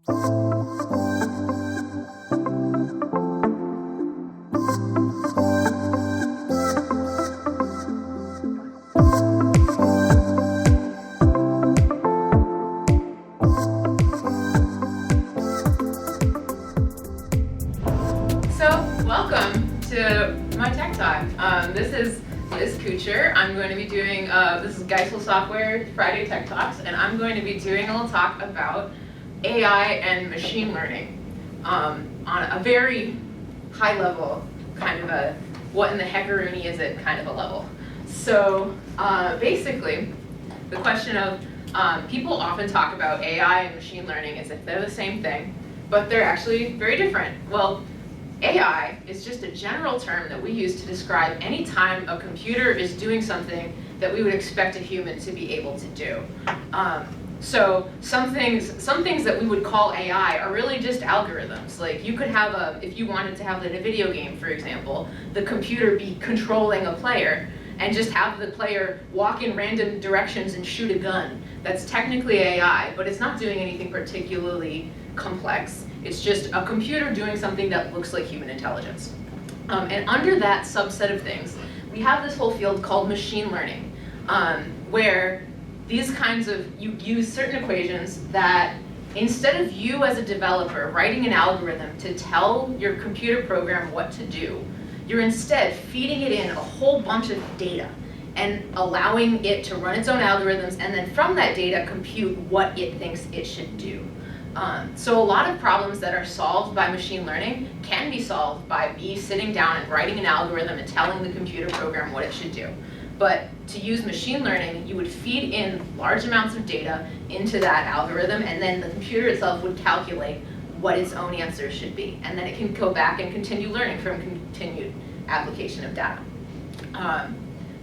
Welcome to my tech talk. This is Liz Kuchar. I'm going to be doing, this is Geisel Software Friday Tech Talks, and I'm going to be doing a little talk about AI and machine learning on a very high level, kind of a what in the heckaroony is it kind of a level. So basically, the question of people often talk about AI and machine learning as if they're the same thing, but they're actually very different. Well, AI is just a general term that we use to describe any time a computer is doing something that we would expect a human to be able to do. So some things that we would call AI are really just algorithms. Like you could have if you wanted to have in a video game, for example, the computer be controlling a player and just have the player walk in random directions and shoot a gun. That's technically AI, but it's not doing anything particularly complex. It's just a computer doing something that looks like human intelligence. And under that subset of things, we have this whole field called machine learning, where these kinds of, you use certain equations that instead of you as a developer writing an algorithm to tell your computer program what to do, you're instead feeding it in a whole bunch of data and allowing it to run its own algorithms, and then from that data compute what it thinks it should do. So a lot of problems that are solved by machine learning can be solved by me sitting down and writing an algorithm and telling the computer program what it should do. But to use machine learning, you would feed in large amounts of data into that algorithm, and then the computer itself would calculate what its own answer should be. And then it can go back and continue learning from continued application of data.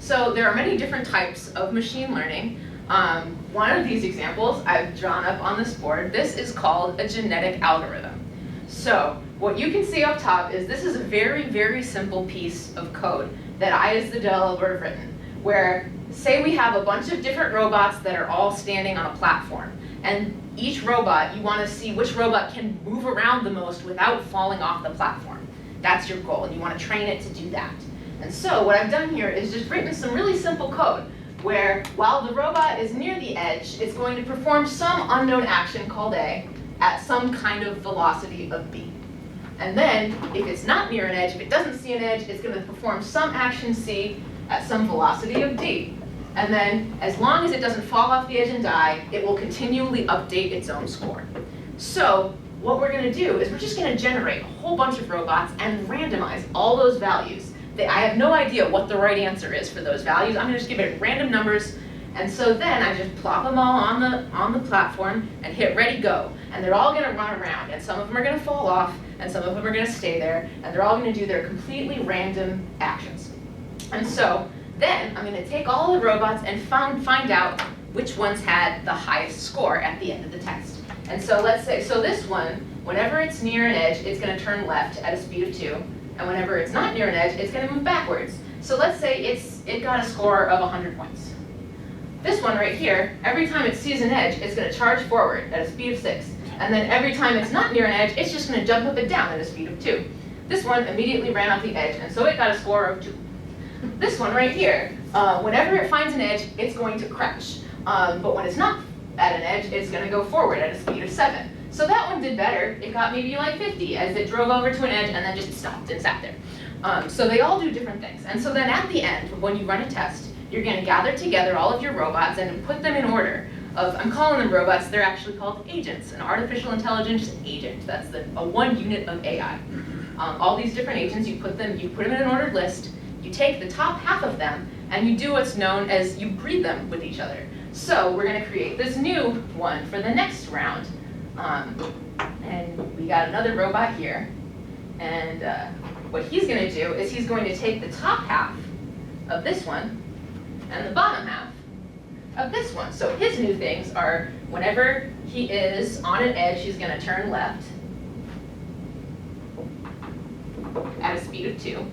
So there are many different types of machine learning. One of these examples I've drawn up on this board. This is called a genetic algorithm. So what you can see up top is this is a very, very simple piece of code that I as the developer have written, where say we have a bunch of different robots that are all standing on a platform, and each robot, you want to see which robot can move around the most without falling off the platform. That's your goal, and you want to train it to do that. And so what I've done here is just written some really simple code where while the robot is near the edge, it's going to perform some unknown action called A at some kind of velocity of B. And then if it's not near an edge, if it doesn't see an edge, it's going to perform some action C at some velocity of D. And then as long as it doesn't fall off the edge and die, it will continually update its own score. So what we're going to do is we're just going to generate a whole bunch of robots and randomize all those values. I have no idea what the right answer is for those values. I'm going to just give it random numbers, and so then I just plop them all on the platform and hit ready go, and they're all going to run around, and some of them are going to fall off, and some of them are going to stay there, and they're all going to do their completely random actions. And so then I'm going to take all the robots and find out which ones had the highest score at the end of the test. And so let's say, so this one, whenever it's near an edge, it's going to turn left at a speed of 2. And whenever it's not near an edge, it's going to move backwards. So let's say it got a score of 100 points. This one right here, every time it sees an edge, it's going to charge forward at a speed of 6. And then every time it's not near an edge, it's just going to jump up and down at a speed of 2. This one immediately ran off the edge, and so it got a score of 2. This one right here, whenever it finds an edge, it's going to crash. But when it's not at an edge, it's going to go forward at a speed of 7. So that one did better. It got maybe like 50 as it drove over to an edge and then just stopped and sat there. So they all do different things. And so then at the end, when you run a test, you're going to gather together all of your robots and put them in order of, I'm calling them robots, they're actually called agents. An artificial intelligence agent, that's a one unit of AI. All these different agents, you put them in an ordered list, you take the top half of them, and you do what's known as you breed them with each other. So we're going to create this new one for the next round. And we got another robot here, and what he's going to do is he's going to take the top half of this one and the bottom half of this one. So his new things are whenever he is on an edge, he's going to turn left at a speed of 2.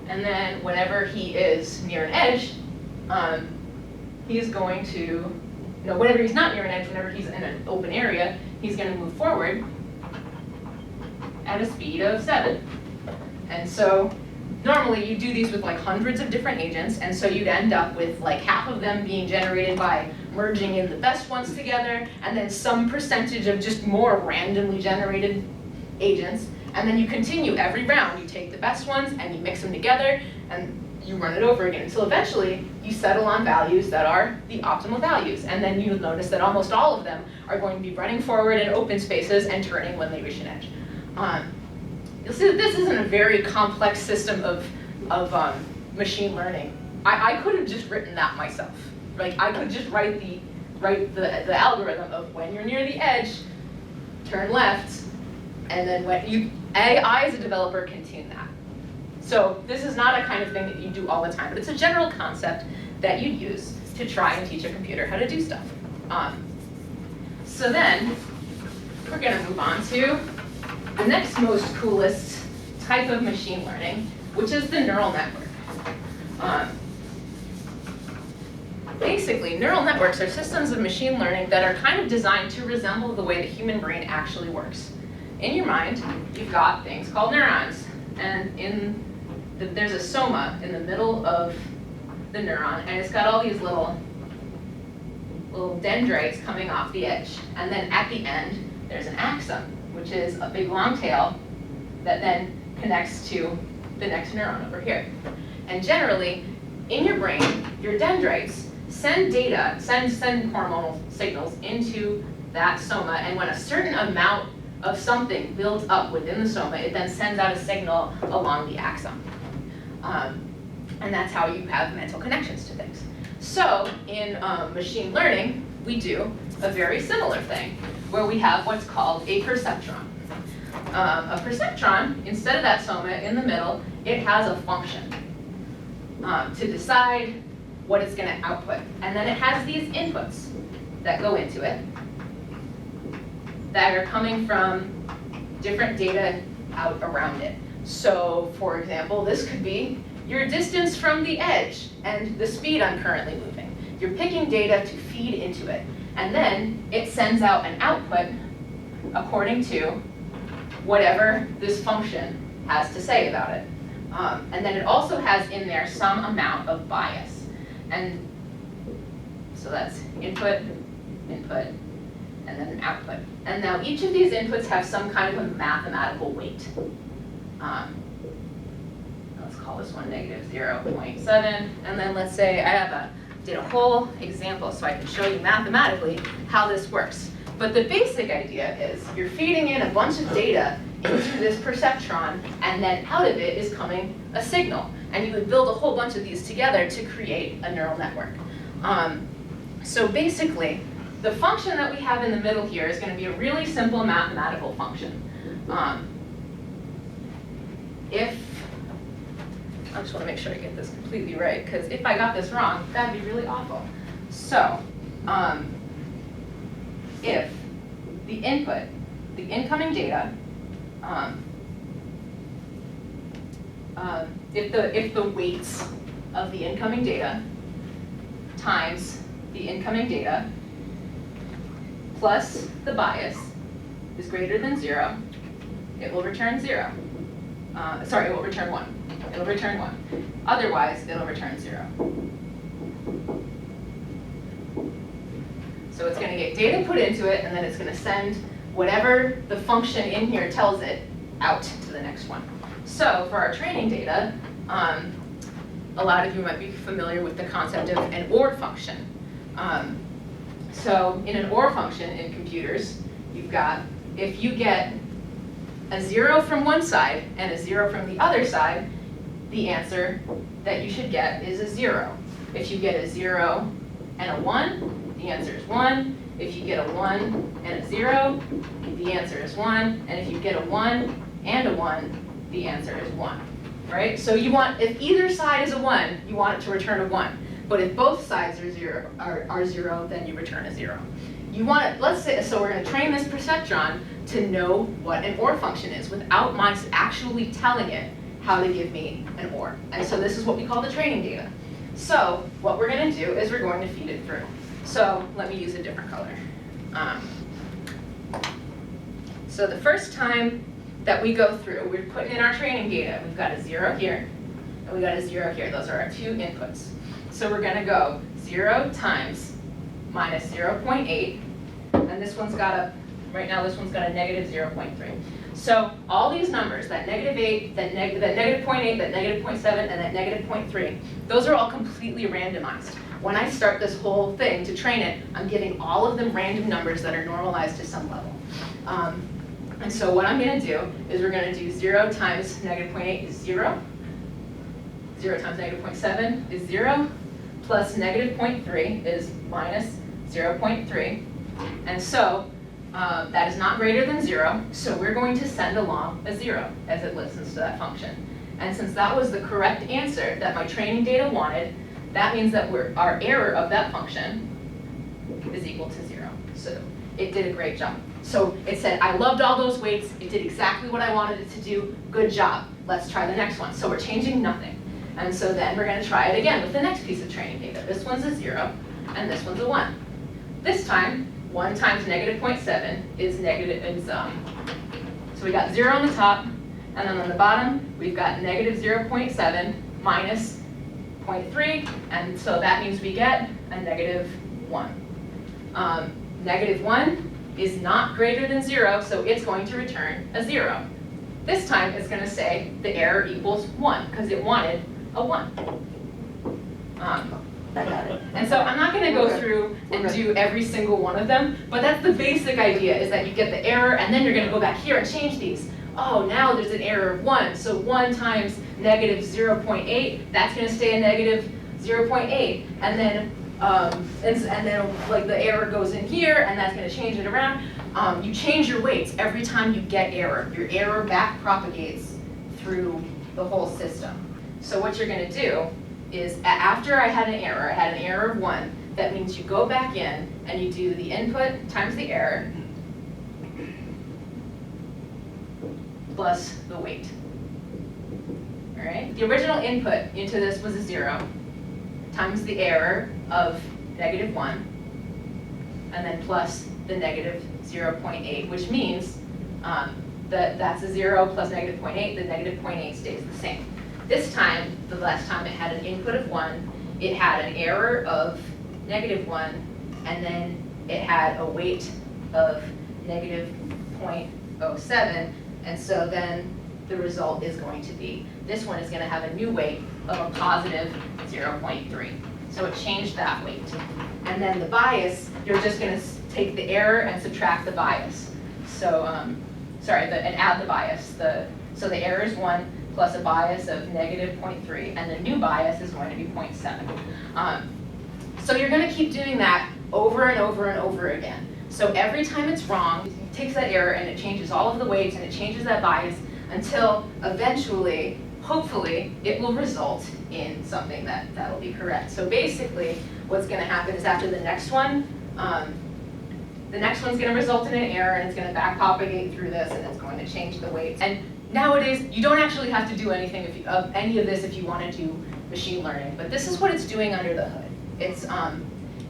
And then whenever he is near an edge, he's going to whenever he's not near an edge, whenever he's in an open area, he's going to move forward at a speed of 7. And so normally you do these with like hundreds of different agents, and so you'd end up with like half of them being generated by merging in the best ones together, and then some percentage of just more randomly generated agents. And then you continue every round. You take the best ones and you mix them together, and you run it over again until eventually you settle on values that are the optimal values. And then you'll notice that almost all of them are going to be running forward in open spaces and turning when they reach an edge. You'll see that this isn't a very complex system of machine learning. I could have just written that myself. Like I could just write the algorithm of when you're near the edge, turn left, and then when I as a developer can tune that. So this is not a kind of thing that you do all the time, but it's a general concept that you use to try and teach a computer how to do stuff. So then we're going to move on to the next most coolest type of machine learning, which is the neural network. Basically, neural networks are systems of machine learning that are kind of designed to resemble the way the human brain actually works. In your mind, you've got things called neurons, and there's a soma in the middle of the neuron, and it's got all these little dendrites coming off the edge. And then at the end, there's an axon, which is a big long tail that then connects to the next neuron over here. And generally, in your brain, your dendrites send hormonal signals into that soma, and when a certain amount of something builds up within the soma, it then sends out a signal along the axon. And that's how you have mental connections to things. So in machine learning, we do a very similar thing, where we have what's called a perceptron. A perceptron, instead of that soma in the middle, it has a function to decide what it's going to output. And then it has these inputs that go into it that are coming from different data out around it. So, for example, this could be your distance from the edge and the speed I'm currently moving. You're picking data to feed into it. And then it sends out an output according to whatever this function has to say about it. And then it also has in there some amount of bias. And so that's input, input, and then an output. And now each of these inputs have some kind of a mathematical weight. Let's call this one negative 0.7. And then let's say I did a whole example so I can show you mathematically how this works. But the basic idea is you're feeding in a bunch of data into this perceptron, and then out of it is coming a signal. And you would build a whole bunch of these together to create a neural network. So basically, the function that we have in the middle here is going to be a really simple mathematical function. I just want to make sure I get this completely right, because if I got this wrong, that'd be really awful. So, if the input, the incoming data, if the weights of the incoming data times the incoming data plus the bias is greater than 0, it will return 0. Sorry, it will return 1. It'll return 1. Otherwise, it'll return 0. So it's going to get data put into it, and then it's going to send whatever the function in here tells it out to the next one. So for our training data, a lot of you might be familiar with the concept of an OR function. So in an OR function in computers, you've got, if you get a 0 from one side and a 0 from the other side, the answer that you should get is a 0. If you get a 0 and a 1, the answer is 1. If you get a 1 and a 0, the answer is 1. And if you get a 1 and a 1, the answer is 1. Right? So you want, if either side is a 1, you want it to return a 1. But if both sides are 0, then you return a 0. You want it, let's say, so we're going to train this perceptron to know what an OR function is without my actually telling it how to give me an OR. And so this is what we call the training data. So what we're going to do is we're going to feed it through. So let me use a different color. So the first time that we go through, we're putting in our training data. We've got a 0 here, and we got a 0 here. Those are our two inputs. So we're gonna go 0 times minus 0.8, and this one's got a, right now this one's got a negative 0.3. So all these numbers, that negative 8, that negative 0.8, that negative 0.7, and that negative 0.3, those are all completely randomized. When I start this whole thing to train it, I'm giving all of them random numbers that are normalized to some level. And so what I'm going to do is we're going to do 0 times negative 0.8 is 0. 0 times negative 0.7 is 0. Plus negative 0.3 is minus 0.3. And so that is not greater than 0. So we're going to send along a 0 as it listens to that function. And since that was the correct answer that my training data wanted, that means that our error of that function is equal to 0. So it did a great job. So it said, I loved all those weights. It did exactly what I wanted it to do. Good job. Let's try the next one. So we're changing nothing. And so then we're going to try it again with the next piece of training data. This one's a 0, and this one's a 1. This time, 1 times negative 0.7 is so we got 0 on the top, and then on the bottom, we've got negative 0.7 minus 0.3, and so that means we get a negative 1. Negative 1 is not greater than 0, so it's going to return a 0. This time it's going to say the error equals 1, because it wanted a 1. I got it. And so I'm not going to go through and do every single one of them, but that's the basic idea, is that you get the error, and then you're going to go back here and change these. Oh, now there's an error of 1, so 1 times negative 0.8, that's going to stay a negative 0.8, and then like the error goes in here, and that's going to change it around. You change your weights every time you get error. Your error back propagates through the whole system. So what you're going to do is, after I had an error of 1, that means you go back in and you do the input times the error plus the weight. All right? The original input into this was a 0 times the error of negative 1, and then plus the negative 0.8, which means that's a 0 plus negative 0.8, the negative 0.8 stays the same. This time, the last time it had an input of 1, it had an error of negative 1, and then it had a weight of negative 0.07, and so then the result is going to be, this one is going to have a new weight of a positive 0.3. So it changed that weight. And then the bias, you're just going to take the error and subtract the bias. So, and add the bias. So the error is 1 plus a bias of negative 0.3, and the new bias is going to be 0.7. So you're going to keep doing that over and over and over again. So every time it's wrong, it takes that error and it changes all of the weights and it changes that bias until eventually, hopefully, it will result in something that'll be correct. So basically, what's going to happen is after the next one, the next one's going to result in an error, and it's going to back propagate through this, and it's going to change the weights. And nowadays, you don't actually have to do anything of any of this if you want to do machine learning, but this is what it's doing under the hood.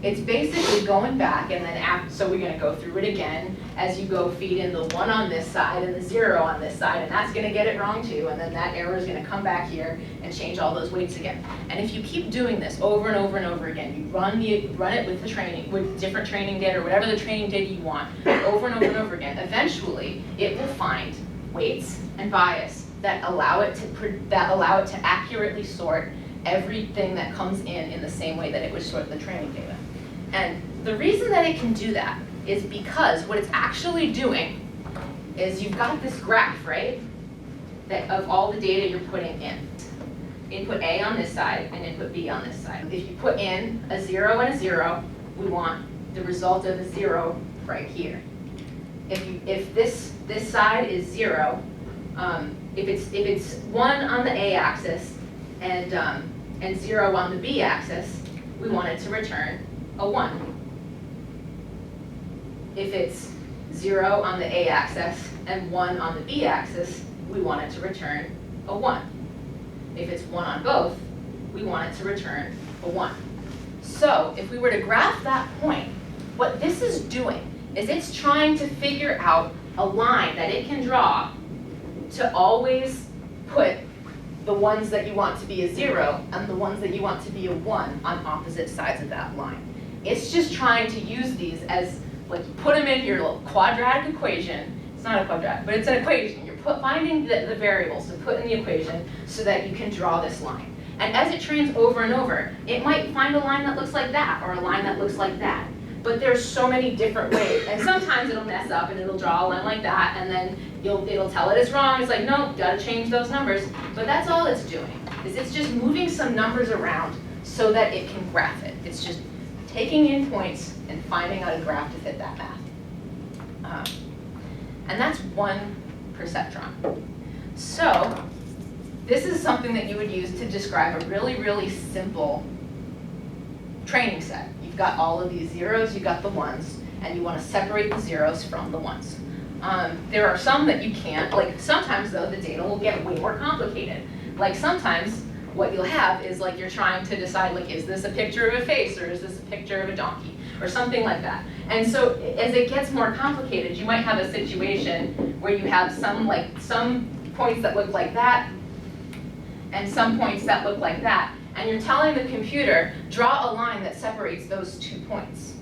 It's basically going back, and then so we're going to go through it again as you go feed in the 1 on this side and the 0 on this side, and that's going to get it wrong too, and then that error is going to come back here and change all those weights again. And if you keep doing this over and over and over again, you run it with the training, with different training data or whatever the training data you want, over and over and over again, eventually it will find weights and bias that allow it to accurately sort everything that comes in the same way that it would sort the training data. And the reason that it can do that is because what it's actually doing is you've got this graph, right, of all the data you're putting in. Input A on this side and input B on this side. If you put in a 0 and a 0, we want the result of a 0 right here. If this side is 0, if it's 1 on the A axis and 0 on the B axis, we want it to return a 1. If it's 0 on the A axis and 1 on the B axis, we want it to return a 1. If it's 1 on both, we want it to return a 1. So if we were to graph that point, what this is doing is it's trying to figure out a line that it can draw to always put the ones that you want to be a 0 and the ones that you want to be a 1 on opposite sides of that line. It's just trying to use these as, like, you put them in your little quadratic equation. It's not a quadratic, but it's an equation. You're finding the variables to put in the equation so that you can draw this line. And as it trains over and over, it might find a line that looks like that or a line that looks like that. But there's so many different ways, and sometimes it'll mess up and it'll draw a line like that, and then it'll tell it it's wrong. It's like, no, gotta change those numbers. But that's all it's doing, is it's just moving some numbers around so that it can graph it. It's just taking in points and finding out a graph to fit that math. And that's one perceptron. So this is something that you would use to describe a really, really simple training set. You've got all of these zeros, you've got the ones, and you want to separate the zeros from the ones. There are some that you can't, like sometimes though the data will get way more complicated. Like sometimes what you'll have is like you're trying to decide, like, is this a picture of a face or is this a picture of a donkey or something like that. And so as it gets more complicated, you might have a situation where you have some points that look like that and some points that look like that. And you're telling the computer, draw a line that separates those 2 points.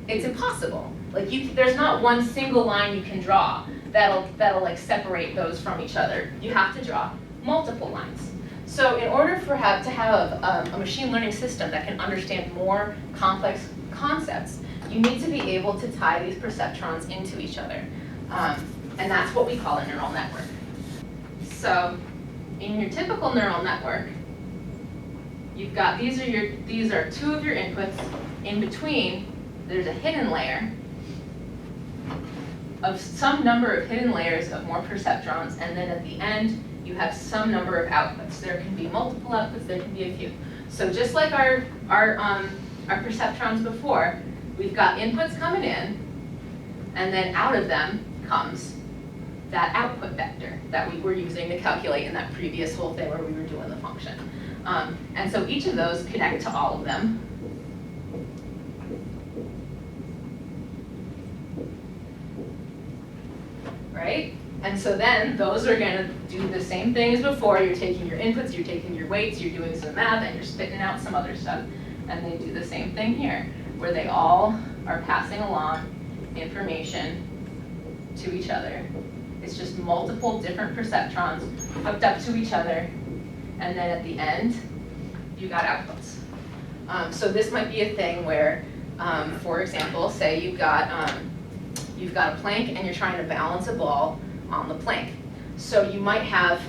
It's impossible. Like there's not one single line you can draw that'll like separate those from each other. You have to draw multiple lines. So in order to have a machine learning system that can understand more complex concepts, you need to be able to tie these perceptrons into each other. And that's what we call a neural network. So in your typical neural network, you've got, these are 2 of your inputs. In between, there's a hidden layer of some number of hidden layers of more perceptrons, and then at the end, you have some number of outputs. There can be multiple outputs, there can be a few. So just like our perceptrons before, we've got inputs coming in, and then out of them comes that output vector that we were using to calculate in that previous whole thing where we were doing the function. And so each of those connect to all of them. Right? And so then those are going to do the same thing as before. You're taking your inputs, you're taking your weights, you're doing some math, and you're spitting out some other stuff. And they do the same thing here, where they all are passing along information to each other. It's just multiple different perceptrons hooked up to each other. And then at the end, you got outputs. So this might be a thing where, for example, say you've got a plank and you're trying to balance a ball on the plank. So you might have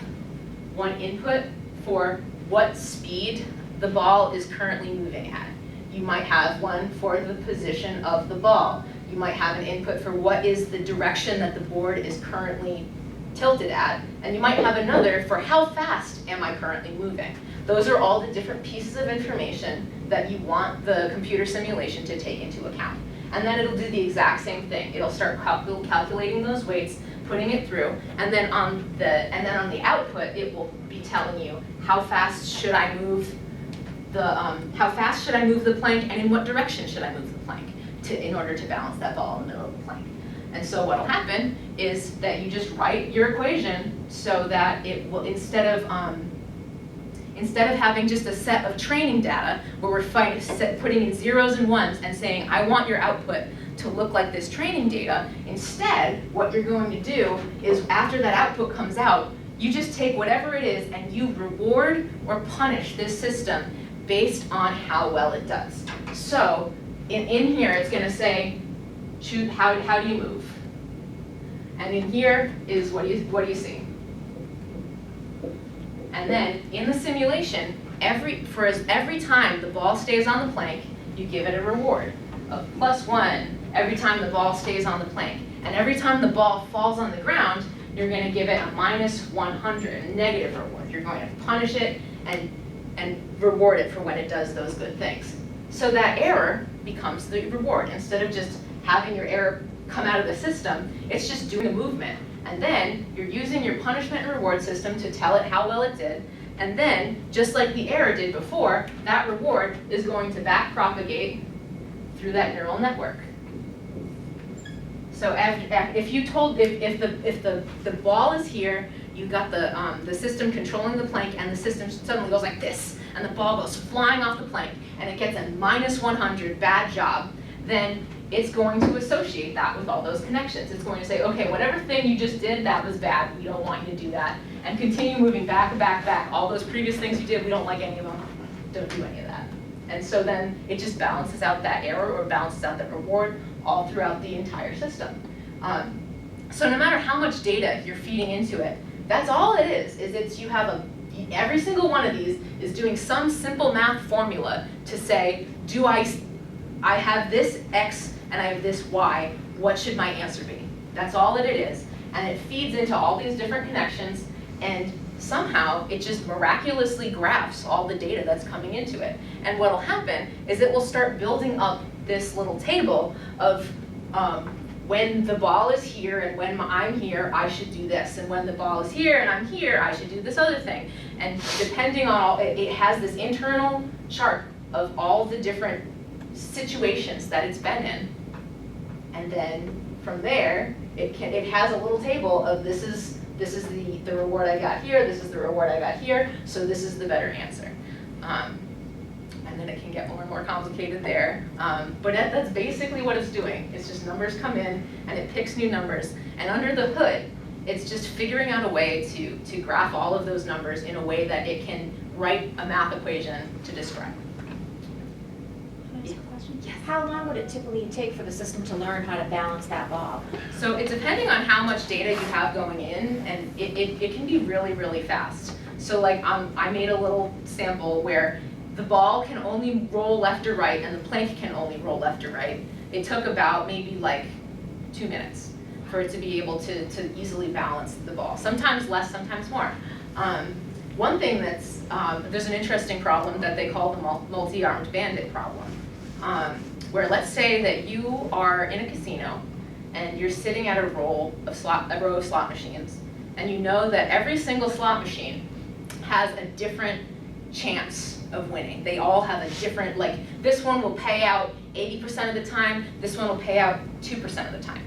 one input for what speed the ball is currently moving at. You might have one for the position of the ball. You might have an input for what is the direction that the board is currently tilted at, and you might have another for how fast am I currently moving. Those are all the different pieces of information that you want the computer simulation to take into account. And then it'll do the exact same thing. It'll start calculating those weights, putting it through, and then on the output, it will be telling you how fast should I move the plank, and in what direction should I move the plank in order to balance that ball in the middle of the plank. And so what'll happen is that you just write your equation so that it will, instead of having just a set of training data where we're putting in zeros and ones and saying, I want your output to look like this training data, instead, what you're going to do is after that output comes out, you just take whatever it is and you reward or punish this system based on how well it does. So in here, it's going to say, how do you move? And in here is what do you see? And then in the simulation, every time the ball stays on the plank, you give it a reward of +1 every time the ball stays on the plank. And every time the ball falls on the ground, you're going to give it a -100, a negative reward. You're going to punish it and reward it for when it does those good things. So that error becomes the reward. Instead of just having your error come out of the system, it's just doing a movement. And then you're using your punishment and reward system to tell it how well it did. And then, just like the error did before, that reward is going to back propagate through that neural network. So if you told, if the ball is here, you've got the system controlling the plank, and the system suddenly goes like this, and the ball goes flying off the plank, and it gets a -100, bad job, then it's going to associate that with all those connections. It's going to say, okay, whatever thing you just did, that was bad. We don't want you to do that. And continue moving back, back, back. All those previous things you did, we don't like any of them. Don't do any of that. And so then it just balances out that error or balances out that reward all throughout the entire system. So no matter how much data you're feeding into it, that's all it is it's you have every single one of these is doing some simple math formula to say, I have this X and I have this Y, what should my answer be? That's all that it is. And it feeds into all these different connections, and somehow it just miraculously graphs all the data that's coming into it. And what'll happen is it will start building up this little table of when the ball is here and when I'm here, I should do this. And when the ball is here and I'm here, I should do this other thing. And depending on all, it has this internal chart of all the different situations that it's been in. And then from there, it has a little table of this is the reward I got here, this is the reward I got here, so this is the better answer. And then it can get more and more complicated there. But that's basically what it's doing. It's just numbers come in and it picks new numbers. And under the hood, it's just figuring out a way to graph all of those numbers in a way that it can write a math equation to describe. Yes. How long would it typically take for the system to learn how to balance that ball? So it's depending on how much data you have going in, and it can be really, really fast. So like I made a little sample where the ball can only roll left or right and the plank can only roll left or right. It took about maybe like 2 minutes for it to be able to easily balance the ball. Sometimes less, sometimes more. One thing there's an interesting problem that they call the multi-armed bandit problem. Where let's say that you are in a casino and you're sitting at a row of slot machines, and you know that every single slot machine has a different chance of winning. They all have a different, like this one will pay out 80% of the time, this one will pay out 2% of the time.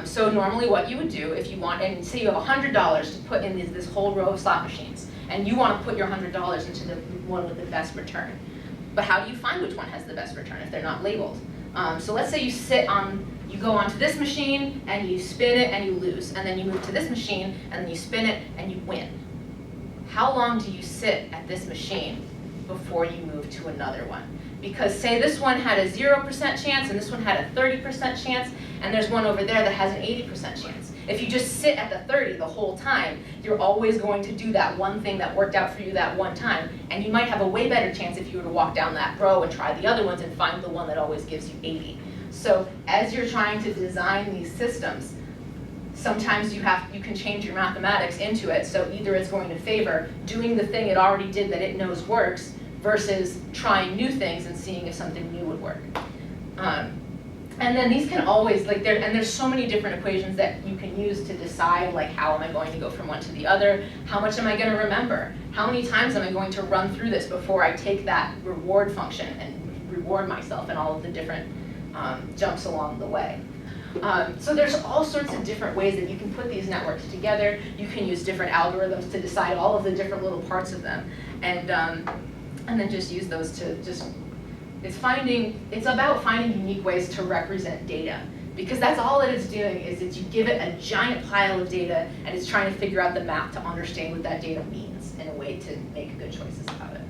So normally what you would do if you want, and say you have $100 to put in this whole row of slot machines, and you want to put your $100 into the one with the best return. But how do you find which one has the best return if they're not labeled? So let's say you go onto this machine and you spin it and you lose, and then you move to this machine and then you spin it and you win. How long do you sit at this machine before you move to another one? Because say this one had a 0% chance and this one had a 30% chance, and there's one over there that has an 80% chance. If you just sit at the 30 the whole time, you're always going to do that one thing that worked out for you that one time, and you might have a way better chance if you were to walk down that row and try the other ones and find the one that always gives you 80. So as you're trying to design these systems, sometimes you can change your mathematics into it, so either it's going to favor doing the thing it already did that it knows works versus trying new things and seeing if something new would work. And then these can always, there's so many different equations that you can use to decide, like, how am I going to go from one to the other? How much am I going to remember? How many times am I going to run through this before I take that reward function and reward myself and all of the different jumps along the way? So there's all sorts of different ways that you can put these networks together. You can use different algorithms to decide all of the different little parts of them, and then just use those to it's about finding unique ways to represent data, because that's all it is doing is you give it a giant pile of data and it's trying to figure out the math to understand what that data means in a way to make good choices about it.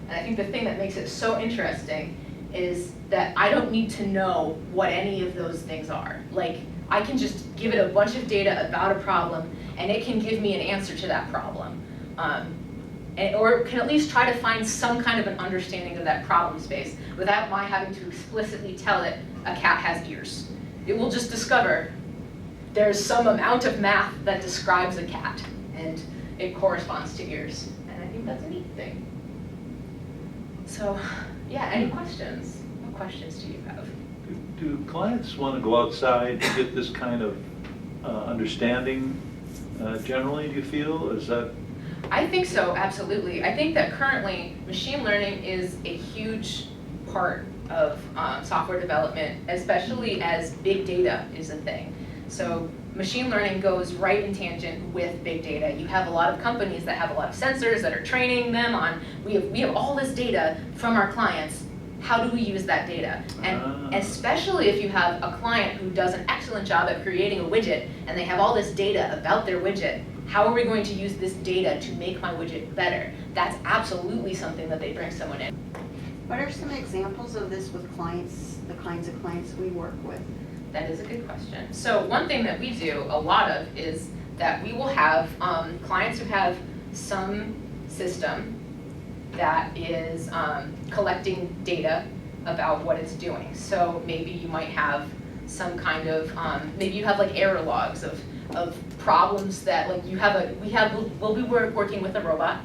And I think the thing that makes it so interesting is that I don't need to know what any of those things are. Like, I can just give it a bunch of data about a problem and it can give me an answer to that problem. Or can at least try to find some kind of an understanding of that problem space without my having to explicitly tell it a cat has ears. It will just discover there's some amount of math that describes a cat, and it corresponds to ears. And I think that's a neat thing. So, yeah, any questions? What questions do you have? Do clients want to go outside to get this kind of understanding generally, do you feel? Is that I think so, absolutely. I think that currently machine learning is a huge part of software development, especially as big data is a thing. So machine learning goes right in tangent with big data. You have a lot of companies that have a lot of sensors that are training them on, we have all this data from our clients. How do we use that data? And especially if you have a client who does an excellent job at creating a widget and they have all this data about their widget, how are we going to use this data to make my widget better? That's absolutely something that they bring someone in. What are some examples of this with clients, the kinds of clients we work with? That is a good question. So one thing that we do a lot of is that we will have clients who have some system that is collecting data about what it's doing. So maybe you might have some kind of, maybe you have like error logs of problems that like we'll be working with a robot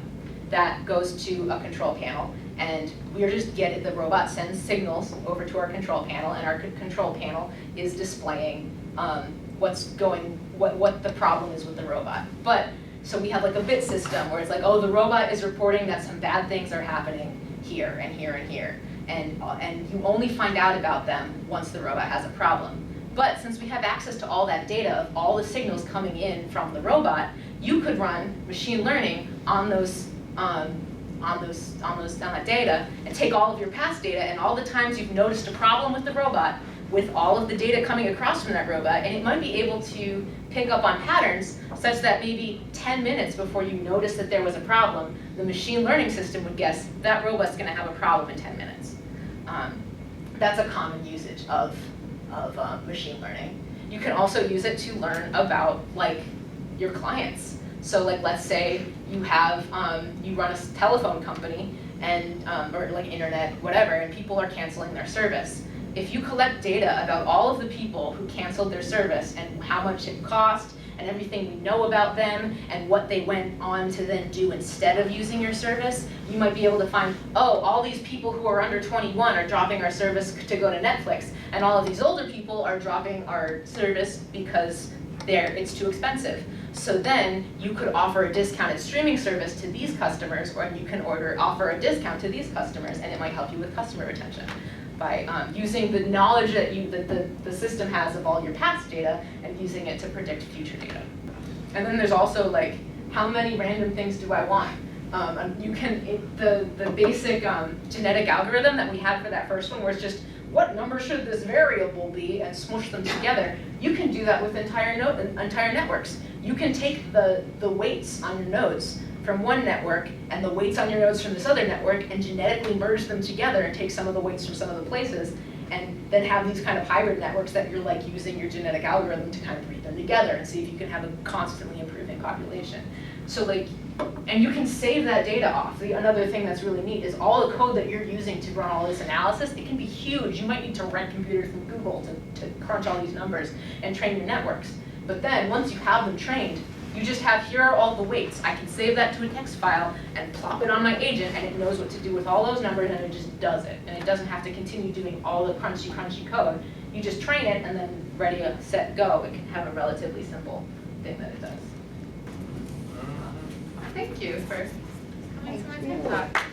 that goes to a control panel, and we're just the robot sends signals over to our control panel, and our control panel is displaying what the problem is with the robot. But so we have like a bit system where it's like, oh, the robot is reporting that some bad things are happening here and here and here, and you only find out about them once the robot has a problem. But since we have access to all that data of all the signals coming in from the robot, you could run machine learning on that data and take all of your past data and all the times you've noticed a problem with the robot with all of the data coming across from that robot, and it might be able to pick up on patterns such that maybe 10 minutes before you notice that there was a problem, the machine learning system would guess that robot's going to have a problem in 10 minutes. That's a common usage of machine learning. You can also use it to learn about like your clients. So like let's say you have you run a telephone company and or like internet whatever, and people are canceling their service. If you collect data about all of the people who canceled their service and how much it cost and everything we know about them and what they went on to then do instead of using your service, you might be able to find, oh, all these people who are under 21 are dropping our service to go to Netflix, and all of these older people are dropping our service because it's too expensive. So then you could offer a discounted streaming service to these customers, or you can offer a discount to these customers, and it might help you with customer retention by using the knowledge that the system has of all your past data and using it to predict future data. And then there's also like, how many random things do I want? The basic genetic algorithm that we had for that first one, where it's just, what number should this variable be, and smush them together, you can do that with entire networks. You can take the weights on your nodes from one network and the weights on your nodes from this other network and genetically merge them together and take some of the weights from some of the places, and then have these kind of hybrid networks that you're like using your genetic algorithm to kind of read them together and see if you can have a constantly improving population. So like, and you can save that data off. Another thing that's really neat is all the code that you're using to run all this analysis, it can be huge. You might need to rent computers from Google to crunch all these numbers and train your networks. But then once you have them trained, you just have, here are all the weights. I can save that to a text file and plop it on my agent, and it knows what to do with all those numbers, and it just does it. And it doesn't have to continue doing all the crunchy code. You just train it, and then ready, set, go. It can have a relatively simple thing that it does. Thank you for coming to my TED Talk.